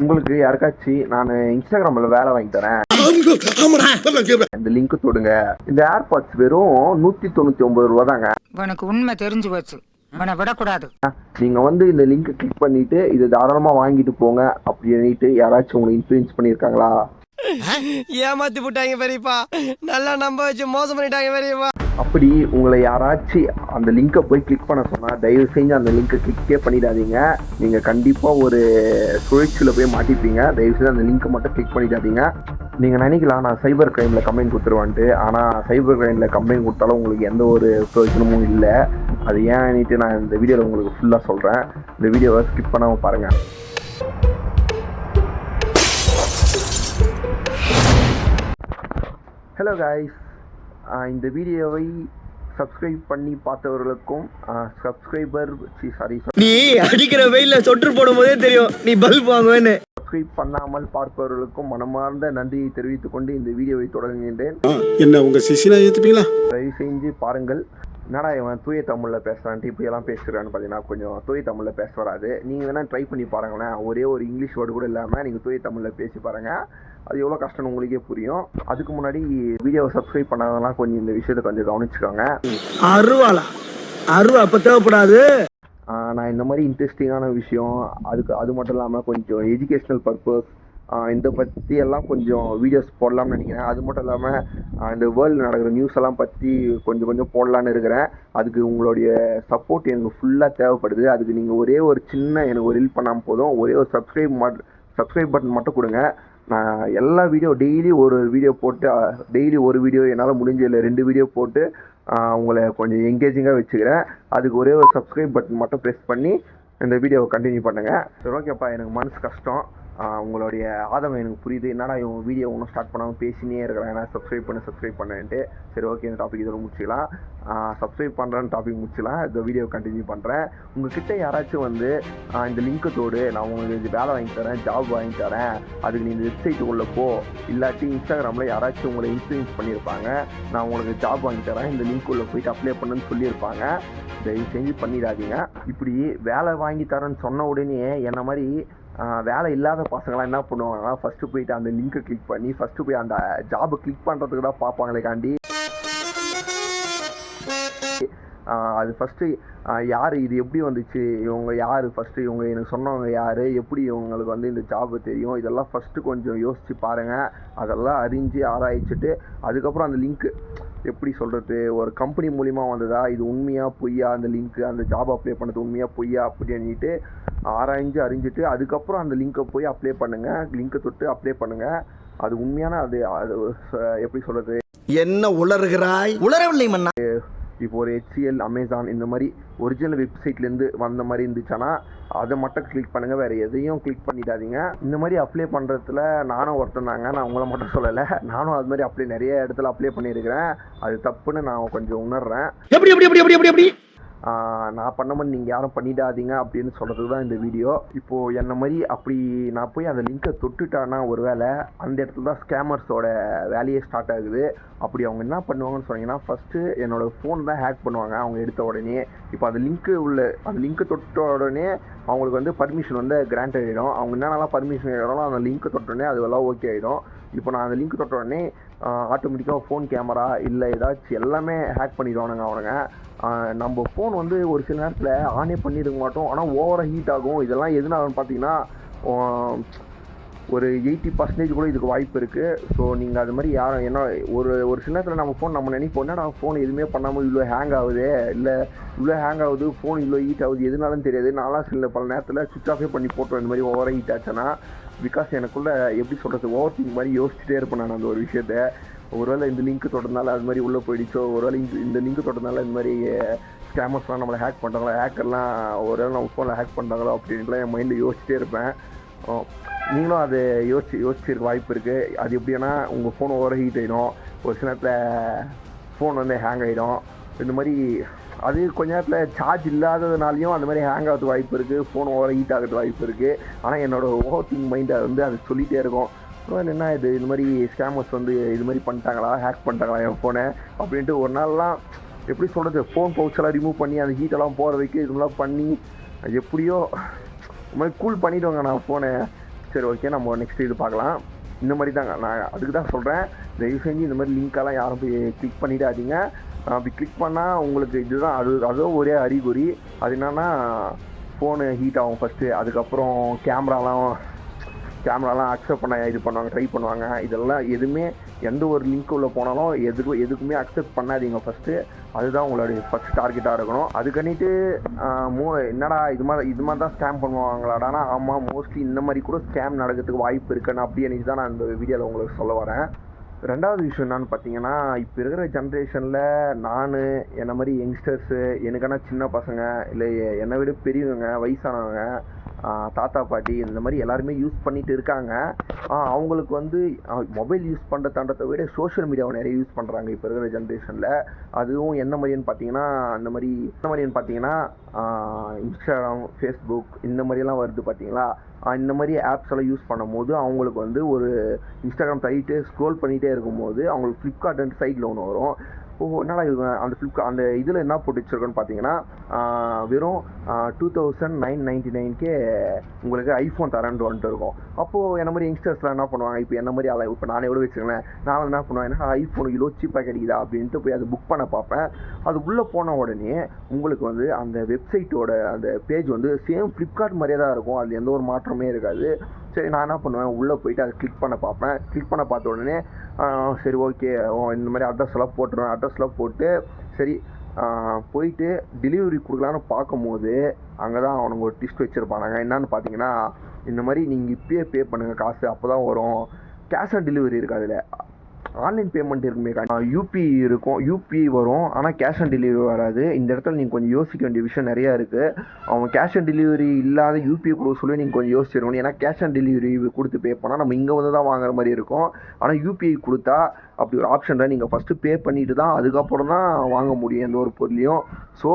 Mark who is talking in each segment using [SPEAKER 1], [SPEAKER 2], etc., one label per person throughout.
[SPEAKER 1] உங்களுக்கு யாருக்காச்சும் நான் இன்ஸ்டாகிராமில் வேலை வாங்கி தரேன், இந்த லிங்க் தொடுங்க. இந்த ஏர்பாட்ஸ் வெறும் 199 ரூபா தாங்க.
[SPEAKER 2] உனக்கு உண்மை தெரிஞ்சு போச்சு, உன்னை விடக்கூடாது.
[SPEAKER 1] நீங்கள் வந்து இந்த லிங்க் கிளிக் பண்ணிவிட்டு இதை தாராளமாக வாங்கிட்டு போங்க அப்படின்ட்டு யாராச்சும் உங்களை இன்ஃப்ளூயன்ஸ் பண்ணியிருக்காங்களா?
[SPEAKER 3] ஏமாத்தி போட்டாங்க பெரியப்பா, நல்லா நம்ப வச்சு மோசம் பண்ணிட்டாங்க பெரியப்பா.
[SPEAKER 1] அப்படி உங்களை யாராச்சும் அந்த லிங்கை போய் கிளிக் பண்ண சொன்னால் தயவு செஞ்சு அந்த லிங்கை கிளிக்கே பண்ணிடாதீங்க. நீங்கள் கண்டிப்பாக ஒரு சுழற்சியில் போய் மாட்டிப்பீங்க. தயவு செஞ்சு அந்த லிங்கை மட்டும் கிளிக் பண்ணிடாதீங்க. நீங்கள் நினைக்கலாம் நான் சைபர் கிரைமில் கம்ப்ளைண்ட் கொடுத்துருவான்ட்டு, ஆனால் சைபர் கிரைமில் கம்ப்ளைண்ட் கொடுத்தாலும் உங்களுக்கு எந்த ஒரு பிரயோஜனமும் இல்லை. அது ஏன்னுட்டு நான் இந்த வீடியோவில் உங்களுக்கு ஃபுல்லாக சொல்கிறேன். இந்த வீடியோவை ஸ்கிப் பண்ணாமல் பாருங்கள். ஹலோ காய்ஸ், இந்த வீடியோவை சப்ஸ்கிரைப் பண்ணி பார்த்தவர்களுக்கும்
[SPEAKER 3] நீ அடிக்கிற வெயில சொட்டு போடும் போதே தெரியும் நீ பல்ப் வாங்குவேன்னு.
[SPEAKER 1] சப்ஸ்கிரைப் பண்ணாமல் பார்ப்பவர்களுக்கும் மனமார்ந்த நன்றியை தெரிவித்துக் கொண்டு இந்த வீடியோவை தொடங்குகின்றேன்.
[SPEAKER 4] என்ன உங்க சிசினா ஏத்துப்பீங்களா?
[SPEAKER 1] தயவு செஞ்சு பாருங்கள். என்னடா இவன் தூய தமிழில் பேசுகிறான்ட்டு இப்படியெல்லாம் பேசுகிறான்னு பார்த்தீங்கன்னா கொஞ்சம் தூய தமிழில் பேச வராது. நீங்கள் வேணால் ட்ரை பண்ணி பாருங்களேன். ஒரே ஒரு இங்கிலீஷ் வேர்டு கூட இல்லாமல் நீங்கள் தூய தமிழில் பேசி பாருங்கள். அது எவ்வளோ கஷ்டம்னு உங்களுக்கே புரியும். அதுக்கு முன்னாடி வீடியோவை சப்ஸ்கிரைப் பண்ணாதெல்லாம் கொஞ்சம் இந்த விஷயத்தை கொஞ்சம் கவனிச்சுக்கோங்க.
[SPEAKER 3] அருவா அப்போ தேவைப்படாது.
[SPEAKER 1] நான் இந்த மாதிரி இன்ட்ரெஸ்டிங்கான விஷயம், அது மட்டும் இல்லாமல் கொஞ்சம் எஜுகேஷ்னல் பர்பஸ் இந்த பற்றி எல்லாம் கொஞ்சம் வீடியோஸ் போடலாம்னு நினைக்கிறேன். அது மட்டும் இல்லாமல் இந்த வேர்ல்டு நடக்கிற நியூஸ் எல்லாம் பற்றி கொஞ்சம் போடலான்னு இருக்கிறேன். அதுக்கு உங்களுடைய சப்போர்ட் எனக்கு ஃபுல்லாக தேவைப்படுது. அதுக்கு நீங்கள் ஒரே ஒரு சின்ன எனக்கு ஒரு ஹெல்ப் பண்ணாமல் போதும். ஒரே ஒரு சப்ஸ்கிரைப் பட்டன் மட்டும் கொடுங்க. நான் எல்லா வீடியோ டெய்லி ஒரு வீடியோ போட்டு டெய்லி ஒரு வீடியோ என்னால் முடிஞ்சதில்லை 2 வீடியோ போட்டு உங்களை கொஞ்சம் எங்கேஜிங்காக வச்சுக்கிறேன். அதுக்கு ஒரே ஒரு சப்ஸ்கிரைப் பட்டன் மட்டும் ப்ரெஸ் பண்ணி இந்த வீடியோவை கண்டினியூ பண்ணுங்கள். சரி, ஓகேப்பா. எனக்கு மனசு கஷ்டம், உங்களுடைய ஆதங்கம் எனக்கு புரியுது. என்னடா இவங்க வீடியோ ஒன்றும் ஸ்டார்ட் பண்ணாமல் பேசினே இருக்கிறேன், ஏன்னா சப்ஸ்கிரைப் பண்ணுன்ட்டு. சரி, ஓகே, இந்த டாபிக் இதோட முடிச்சிக்கலாம். சப்ஸ்கிரைப் பண்ணுறேன்னு டாபிக் முடிச்சிக்கலாம். இந்த வீடியோ கண்டினியூ பண்ணுறேன். உங்ககிட்ட யாராச்சும் வந்து இந்த லிங்க்கு தோடு, நான் உங்களுக்கு வேலை வாங்கி தரேன், ஜாப் வாங்கி தரேன், அதுக்கு நீ இந்த வெப்சைட்டுக்குள்ளே போ, இல்லாட்டி இன்ஸ்டாகிராமில் யாராச்சும் உங்களை இன்ஃப்ளூயன்ஸ் பண்ணியிருப்பாங்க, நான் உங்களுக்கு ஜாப் வாங்கி தரேன், இந்த லிங்க் உள்ள போயிட்டு அப்ளை பண்ணுன்னு சொல்லியிருப்பாங்க. தயவு செஞ்சு பண்ணிடாதீங்க. இப்படி வேலை வாங்கி தரேன்னு சொன்ன உடனே என்ன மாதிரி வேலை இல்லாத பசங்களாம் என்ன பண்ணுவாங்கன்னா ஃபஸ்ட்டு போயிட்டு அந்த லிங்க்கை கிளிக் பண்ணி ஃபஸ்ட்டு போய் அந்த ஜாபை கிளிக் பண்ணுறதுக்கு தான் பார்ப்பாங்களே காண்டி. அது ஃபஸ்ட்டு யார், இது எப்படி வந்துச்சு, இவங்க யார், ஃபஸ்ட்டு இவங்க எனக்கு சொன்னவங்க யார், எப்படி இவங்களுக்கு வந்து இந்த ஜாபு தெரியும், இதெல்லாம் ஃபஸ்ட்டு கொஞ்சம் யோசித்து பாருங்கள். அதெல்லாம் அறிஞ்சு ஆராய்ச்சிட்டு அதுக்கப்புறம் அந்த லிங்க்கு எப்படி சொல்கிறது, ஒரு கம்பெனி மூலிமா வந்ததா, இது உண்மையாக பொய்யா, அந்த லிங்க்கு அந்த ஜாப் அப்ளை பண்ணது உண்மையாக பொய்யா அப்படின்ட்டு அறிஞ்சிட்டு அதுக்கப்புறம் அந்த லிங்க்கை போய் அப்ளை பண்ணுங்கள். லிங்க்கை தொட்டு அப்ளை பண்ணுங்கள். அது உண்மையான அது எப்படி சொல்கிறது,
[SPEAKER 3] என்ன உளறுகிறாய்? உளரவில்லை மன்னா.
[SPEAKER 1] இப்போ ஒரு HCL, அமேசான் இந்த மாதிரி ஒரிஜினல் வெப்சைட்லேருந்து வந்த மாதிரி இருந்துச்சுன்னா அதை மட்டும் கிளிக் பண்ணுங்கள். வேறு எதையும் கிளிக் பண்ணிடாதீங்க. இந்த மாதிரி அப்ளை பண்ணுறதுல நானும் ஒருத்தன் தாங்க, நான் உங்களை மட்டும் சொல்லலை. நானும் அது மாதிரி நிறைய இடத்துல அப்ளை பண்ணியிருக்கிறேன். அது தப்புன்னு நான் கொஞ்சம் உணர்றேன்.
[SPEAKER 3] எப்படி
[SPEAKER 1] நான் பண்ண மாதிரி நீங்கள் யாரும் பண்ணிடாதீங்க அப்படின்னு சொல்கிறது தான் இந்த வீடியோ. இப்போது என்ன மாதிரி அப்படி நான் போய் அந்த லிங்க்கை தொட்டுட்டானா ஒரு வேளை அந்த இடத்துல தான் ஸ்கேமர்ஸோட வேலையே ஸ்டார்ட் ஆகுது. அப்படி அவங்க என்ன பண்ணுவாங்கன்னு சொன்னீங்கன்னா ஃபஸ்ட்டு என்னோடய ஃபோன் தான் ஹேக் பண்ணுவாங்க அவங்க எடுத்த உடனே. இப்போ அந்த லிங்க்கு தொட்ட உடனே அவங்களுக்கு வந்து பர்மிஷன் வந்து கிராண்ட் ஆகிடும். அவங்க என்னென்னலாம் பர்மிஷன் ஆகிடும் அந்த லிங்க்கு தொட்டோடனே அதுவெல்லாம் ஓகே ஆகிடும். இப்போ நான் அந்த லிங்க் தொட்ட உடனே ஆட்டோமேட்டிக்காக ஃபோன் கேமரா இல்லை ஏதாச்சும் எல்லாமே ஹேக் பண்ணிடுவானுங்க அவனுங்க. நம்ம ஃபோன் வந்து ஒரு சில நேரத்தில் ஆனே பண்ணியிருக்க மாட்டோம், ஆனால் ஓவராக ஹீட் ஆகும். இதெல்லாம் எதுனாலும் பார்த்தீங்கன்னா ஒரு 80% கூட இதுக்கு வாய்ப்பு இருக்குது. ஸோ நீங்கள் அது மாதிரி யாரும் என்ன ஒரு சில நேரத்தில் நம்ம ஃபோன் நம்ம நினைப்போம், என்னடா ஃபோன் எதுவுமே பண்ணாமல் இவ்வளோ ஹேங் ஆகுது, இல்லை இவ்வளோ ஹேங் ஆகுது, ஃபோன் இவ்வளோ ஹீட் ஆகுது, எதுனாலும் தெரியாது. நான்லாம் பல நேரத்தில் சுவிச் ஆஃபே பண்ணி போட்டோம் இந்த மாதிரி ஓவராக ஹீட் ஆச்சுன்னா. பிகாஸ் எனக்குள்ளே எப்படி சொல்கிறது, ஓவர் திங்க் மாதிரி யோசிச்சுட்டே இருப்பேன் நான் அந்த ஒரு விஷயத்தை. ஒருவேளை இந்த லிங்க் தொட்டதுனால அது மாதிரி உள்ளே போயிடுச்சோ, ஒருவேளை இந்த லிங்க் தொட்டதுனால இந்த மாதிரி ஸ்கேமர்ஸ்லாம் நம்மளை ஹேக் பண்ணுறாங்களோ, ஹேக்கர்லாம் ஒருவேளை நம்ம ஃபோனில் ஹேக் பண்ணுறாங்களோ அப்படின்ட்டுலாம் என் மைண்டில் யோசிச்சிட்டே இருப்பேன். நீங்களும் அதை யோசிச்சிருக்க வாய்ப்பு இருக்குது. அது எப்படின்னா உங்கள் ஃபோன் ஓவர் ஹீட் ஆகிடும், ஒரு சில நேரத்தில் ஃபோன் வந்து ஹேங் ஆகிடும். இந்த மாதிரி அது கொஞ்ச நேரத்தில் சார்ஜ் இல்லாததுனாலையும் அந்த மாதிரி ஹேங் ஆகிறது வாய்ப்பு இருக்குது, ஃபோன் ஓவர் ஹீட் ஆகிறது வாய்ப்பு இருக்குது. ஆனால் என்னோடய ஓவர் திங்க் மைண்ட் அது வந்து அது சொல்லிகிட்டே இருக்கும். என்ன இது மாதிரி ஸ்கேமர்ஸ் வந்து இது மாதிரி பண்ணிட்டாங்களா, ஹேக் பண்ணிட்டாங்களா என் ஃபோனை அப்படின்ட்டு ஒரு நாள்லாம் எப்படி சொல்கிறது, ஃபோன் பவுச்செல்லாம் ரிமூவ் பண்ணி அந்த ஹீட்டெல்லாம் போகிற வைக்க இதுலாம் பண்ணி எப்படியோ இது மாதிரி கூல் பண்ணிவிடுவாங்க நான் ஃபோனை. சரி ஓகே, நம்ம நெக்ஸ்ட் இது பார்க்கலாம். இந்த மாதிரி தாங்க, நான் அதுக்கு தான் சொல்கிறேன், தயவு செஞ்சு இந்த மாதிரி லிங்க்கெல்லாம் யாரும் போய் கிளிக் பண்ணிடாதீங்க. அப்படி கிளிக் பண்ணால் உங்களுக்கு இதுதான் அதுவும் ஒரே அறிகுறி. அது என்னென்னா ஃபோனு ஹீட் ஆகும் ஃபஸ்ட்டு, அதுக்கப்புறம் கேமராலாம் அக்செப்ட் பண்ண இது பண்ணுவாங்க, ட்ரை பண்ணுவாங்க. இதெல்லாம் எதுவுமே எந்த ஒரு லிங்க் உள்ள போனாலும் எதுக்குமே அக்செப்ட் பண்ணாதீங்க ஃபஸ்ட்டு. அதுதான் உங்களுடைய ஃபஸ்ட் டார்கெட்டாக இருக்கணும். அதுக்கன்னிட்டு என்னடா இது மாதிரி தான் ஸ்கேம் பண்ணுவாங்களாடானா, ஆமாம், மோஸ்ட்லி இந்த மாதிரி கூட ஸ்கேம் நடக்கிறதுக்கு வாய்ப்பு இருக்குன்னு அப்படி அன்றைக்கி தான் நான் இந்த வீடியோவில் உங்களுக்கு சொல்ல வரேன். ரெண்டாவது விஷயம் என்னன்னு பார்த்தீங்கன்னா, இப்போ இருக்கிற ஜென்ரேஷனில் நான் என்ன மாதிரி யங்ஸ்டர்ஸு, எனக்கான சின்ன பசங்க, இல்லை என்னை விட பெரியவங்க, வயசானவங்க, தாத்தா பாட்டி, இந்த மாதிரி எல்லாருமே யூஸ் பண்ணிட்டு இருக்காங்க. அவங்களுக்கு வந்து மொபைல் யூஸ் பண்ணுறதான்றதை விட சோஷியல் மீடியாவை நிறைய யூஸ் பண்ணுறாங்க இப்போ இருக்கிற ஜென்ரேஷனில். அதுவும் என்ன மாதிரின்னு பார்த்தீங்கன்னா, இன்ஸ்டாகிராம், ஃபேஸ்புக் இந்த மாதிரியெல்லாம் வருது பார்த்தீங்களா. இந்த மாதிரி ஆப்ஸ் எல்லாம் யூஸ் பண்ணும்போது அவங்களுக்கு வந்து ஒரு இன்ஸ்டாகிராம் தள்ளிட்டு ஸ்க்ரோல் பண்ணிகிட்டே இருக்கும்போது அவங்களுக்கு ஃப்ளிப்கார்ட் சைடில் ஒன்று வரும். என்னடா இது, அந்த இதில் என்ன போட்டு வச்சுருக்கோன்னு பார்த்தீங்கன்னா, வெறும் 2999 உங்களுக்கு ஐஃபோன் தரேன்ட்டு வந்துட்டு இருக்கும். அப்போது என்ன மாதிரி யங்ஸ்டர்ஸ்லாம் என்ன பண்ணுவாங்க, இப்போ என்ன மாதிரி இப்போ நானே கூட வச்சுக்கலேன், நான் வந்து என்ன பண்ணுவேன், ஏன்னா ஐஃபோன் இவ்வளோ சீப்பாக கிடைக்குதா அப்படின்ட்டு போய் அதை புக் பண்ண பார்ப்பேன். அது உள்ளே போன உடனே உங்களுக்கு வந்து அந்த வெப்சைட்டோட அந்த பேஜ் வந்து சேம் ஃப்ளிப்கார்ட் மாதிரியே தான் இருக்கும், அது எந்த ஒரு மாற்றமே இருக்காது. சரி, நான் என்ன பண்ணுவேன், உள்ளே போயிட்டு அதை கிளிக் பண்ண பார்ப்பேன். கிளிக் பண்ண பார்த்த உடனே சரி ஓகே, இந்த மாதிரி அட்ரஸ்லாம் போட்டுருவேன். அட்ரஸ்லாம் போட்டு சரி போயிட்டு டெலிவரி கொடுக்கலான்னு பார்க்கும்போது அங்கே தான் அவனுங்க ஒரு டிஸ்ட் வச்சுருப்பானுங்க. என்னன்னு பார்த்தீங்கன்னா, இந்த மாதிரி நீங்கள் இப்பயே பே பண்ணுங்கள் காசு, அப்போ தான் வரும். கேஷ் ஆன் டெலிவரி இருக்குது, அதில் ஆன்லைன் பேமெண்ட் இருக்குமே, யூபிஐ இருக்கும், யூபிஐ வரும், ஆனால் கேஷ் ஆன் டெலிவரி வராது. இந்த இடத்துல நீங்கள் கொஞ்சம் யோசிக்க வேண்டிய விஷயம் நிறையா இருக்குது. அவங்க கேஷ் ஆன் டெலிவரி இல்லாத யூபிஐ கொடுக்க சொல்லி நீங்கள் கொஞ்சம் யோசிச்சிருக்கணும். ஏன்னா கேஷ் ஆன் டெலிவரி கொடுத்து பே பண்ணால் நம்ம இங்கே வந்து தான் வாங்குற மாதிரி இருக்கும். ஆனால் யூபிஐ கொடுத்தா அப்படி ஒரு ஆப்ஷனில் நீங்கள் ஃபஸ்ட்டு பே பண்ணிவிட்டு தான் அதுக்கப்புறம் தான் வாங்க முடியும் எந்த ஒரு பொருளையும். ஸோ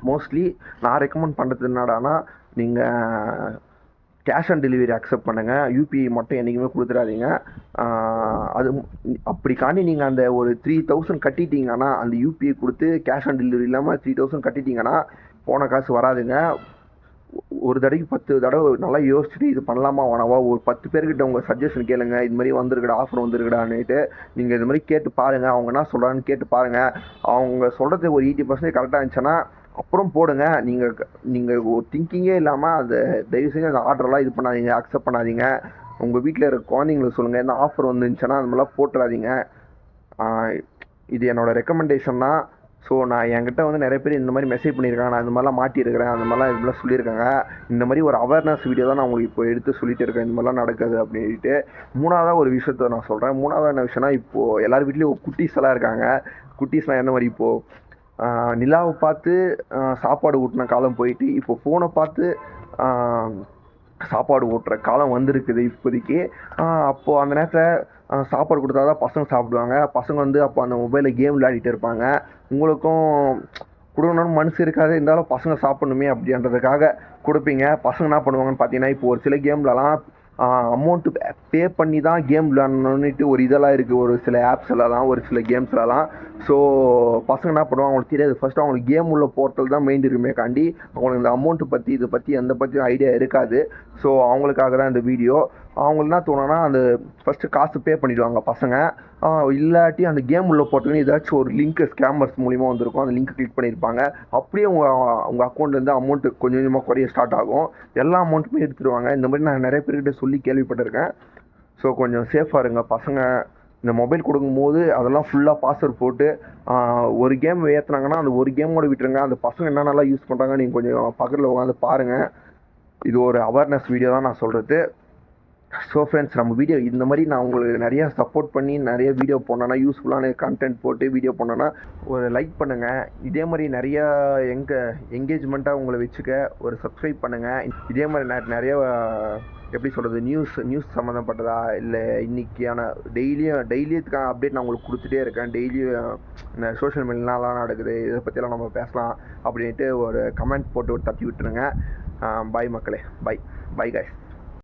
[SPEAKER 1] மோஸ்ட்லி நான் ரெக்கமெண்ட் பண்ணுறது என்னடானா, நீங்கள் கேஷ் ஆன் டெலிவரி அக்செப்ட் பண்ணுங்கள், யூபிஐ மட்டும் என்றைக்குமே கொடுத்துடாதீங்க. அது அப்படிக்காண்டி நீங்கள் அந்த ஒரு 3000 கட்டிட்டீங்கன்னா, அந்த யூபிஐ கொடுத்து கேஷ் ஆன் டெலிவரி இல்லாமல் 3000 கட்டிட்டீங்கன்னா போன காசு வராதுங்க. ஒரு தடவைக்கு 10 தடவை நல்லா யோசிச்சுட்டு இது பண்ணலாமா வேணாவா, ஒரு 10 பேர்கிட்ட உங்கள் சஜஷன் கேளுங்க, இது மாதிரி வந்திருக்குடா, ஆஃபர் வந்திருக்குடான்னுட்டு நீங்கள் இது மாதிரி கேட்டு பாருங்கள். அவங்க என்ன சொல்கிறான்னு கேட்டு பாருங்கள். அவங்க சொல்கிறது ஒரு 80% கரெக்டாக இருந்துச்சுன்னா அப்புறம் போடுங்க. நீங்கள் ஒரு திங்கிங்கே இல்லாமல் அதை தயவுசெய்து அந்த ஆர்டரெலாம் இது பண்ணாதீங்க, அக்செப்ட் பண்ணாதீங்க. உங்கள் வீட்டில் இருக்க குழந்தைங்களுக்கு சொல்லுங்கள், என்ன ஆஃபர் வந்துருந்துச்சுன்னா அந்த மாதிரிலாம் போட்டுறாதீங்க. இது என்னோடய ரெக்கமெண்டேஷன் தான். ஸோ நான் என்கிட்ட வந்து நிறைய பேர் இந்த மாதிரி மெசேஜ் பண்ணியிருக்காங்க, நான் இந்த மாதிரிலாம் மாட்டியிருக்கிறேன், அந்த மாதிரிலாம் இப்படிலாம் சொல்லியிருக்காங்க. இந்த மாதிரி ஒரு அவேர்னஸ் வீடியோ தான் நான் உங்களுக்கு இப்போ எடுத்து சொல்லிட்டு இருக்கேன், இந்த மாதிரிலாம் நடக்குது அப்படின்ட்டு. மூணாவதாக ஒரு விஷயத்த நான் சொல்கிறேன். மூணாவது என்ன விஷயம்னா, இப்போது எல்லார் வீட்லேயும் குட்டீஸ் எல்லாம் இருக்காங்க. குட்டீஸ்லாம் என்ன மாதிரி இப்போது நிலாவை பார்த்து சாப்பாடு ஊட்டின காலம் போயிட்டு இப்போ ஃபோனை பார்த்து சாப்பாடு ஊட்டுற காலம் வந்திருக்குது இப்போதைக்கு. அப்போது அந்த நேரத்தில் சாப்பாடு கொடுத்தா தான் பசங்க சாப்பிடுவாங்க. பசங்க வந்து அப்போ அந்த மொபைலில் கேம் விளையாடிட்டு இருப்பாங்க. உங்களுக்கும் கொடுக்கணும்னு மனசு இருக்காது, இருந்தாலும் பசங்க சாப்பிடணுமே அப்படின்றதுக்காக கொடுப்பீங்க. பசங்க என்ன பண்ணுவாங்கன்னு பார்த்தீங்கன்னா, இப்போ ஒரு சில கேம்லலாம் அமௌண்ட்டு பே பண்ணி தான் கேம் விளையாடணுன்னுட்டு ஒரு இதெல்லாம் இருக்குது, ஒரு சில ஆப்ஸ்லலாம், ஒரு சில கேம்ஸ்லலாம். ஸோ பசங்க என்ன பண்ணுவாங்க, அவங்களுக்கு தெரியாது. ஃபஸ்ட்டு அவங்களுக்கு கேம் உள்ள போர்ட்டல் தான் மெயின் இருக்குமே காண்டி அவங்களுக்கு இந்த அமௌண்ட்டு பற்றி இதை பற்றி எந்த பற்றியும் ஐடியா இருக்காது. ஸோ அவங்களுக்காக தான் இந்த வீடியோ. அவங்களுக்கு என்ன தோணுன்னா, அந்த ஃபஸ்ட்டு காசு பே பண்ணிவிடுவாங்க பசங்க. இல்லாட்டி அந்த கேம் உள்ள போகிறதுக்குன்னு ஏதாச்சும் ஒரு லிங்க்கு ஸ்கேமர்ஸ் மூலிமா வந்திருக்கும், அந்த லிங்க் கிளிக் பண்ணியிருப்பாங்க. அப்படியே உங்கள் அக்கௌண்ட்லேருந்து அமௌண்ட்டு கொஞ்சம் கொஞ்சமாக குறைய ஸ்டார்ட் ஆகும். எல்லா அமௌண்ட்டுமே எடுத்துடுவாங்க. இந்த மாதிரி நான் நிறைய பேர்கிட்ட சொல்லி கேள்விப்பட்டிருக்கேன். ஸோ கொஞ்சம் சேஃபாக இருங்க. பசங்க இந்த மொபைல் கொடுக்கும்போது அதெல்லாம் ஃபுல்லாக பாஸ்வேர்ட் போட்டு ஒரு கேம் ஏற்றுனாங்கன்னா அந்த ஒரு கேமோடு விட்டுருங்க. அந்த பசங்க என்னென்னலாம் யூஸ் பண்ணுறாங்க நீங்கள் கொஞ்சம் பக்கத்தில் உட்காந்து பாருங்கள். இது ஒரு அவேர்னஸ் வீடியோ தான் நான் சொல்கிறது. ஸோ ஃப்ரெண்ட்ஸ், நம்ம வீடியோ இந்த மாதிரி நான் உங்களுக்கு நிறையா சப்போர்ட் பண்ணி நிறைய வீடியோ போனேன்னா, யூஸ்ஃபுல்லான கண்டென்ட் போட்டு வீடியோ போனேன்னா ஒரு லைக் பண்ணுங்கள். இதே மாதிரி நிறையா எங்கேஜ்மெண்ட்டாக உங்களை வச்சுக்க ஒரு சப்ஸ்கிரைப் பண்ணுங்கள். இதே மாதிரி நிறைய எப்படி சொல்கிறது, நியூஸ் சம்மந்தப்பட்டதா இல்லை இன்றைக்கியான டெய்லியுக்கான அப்டேட் நான் உங்களுக்கு கொடுத்துட்டே இருக்கேன். டெய்லியும் இந்த சோஷியல் மீடியாலாம் நடக்குது, இதை பற்றியெல்லாம் நம்ம பேசலாம் அப்படின்ட்டு ஒரு கமெண்ட் போட்டு ஒரு தட்டி விட்டுருங்க. பாய் மக்களே, பாய் கைஸ்.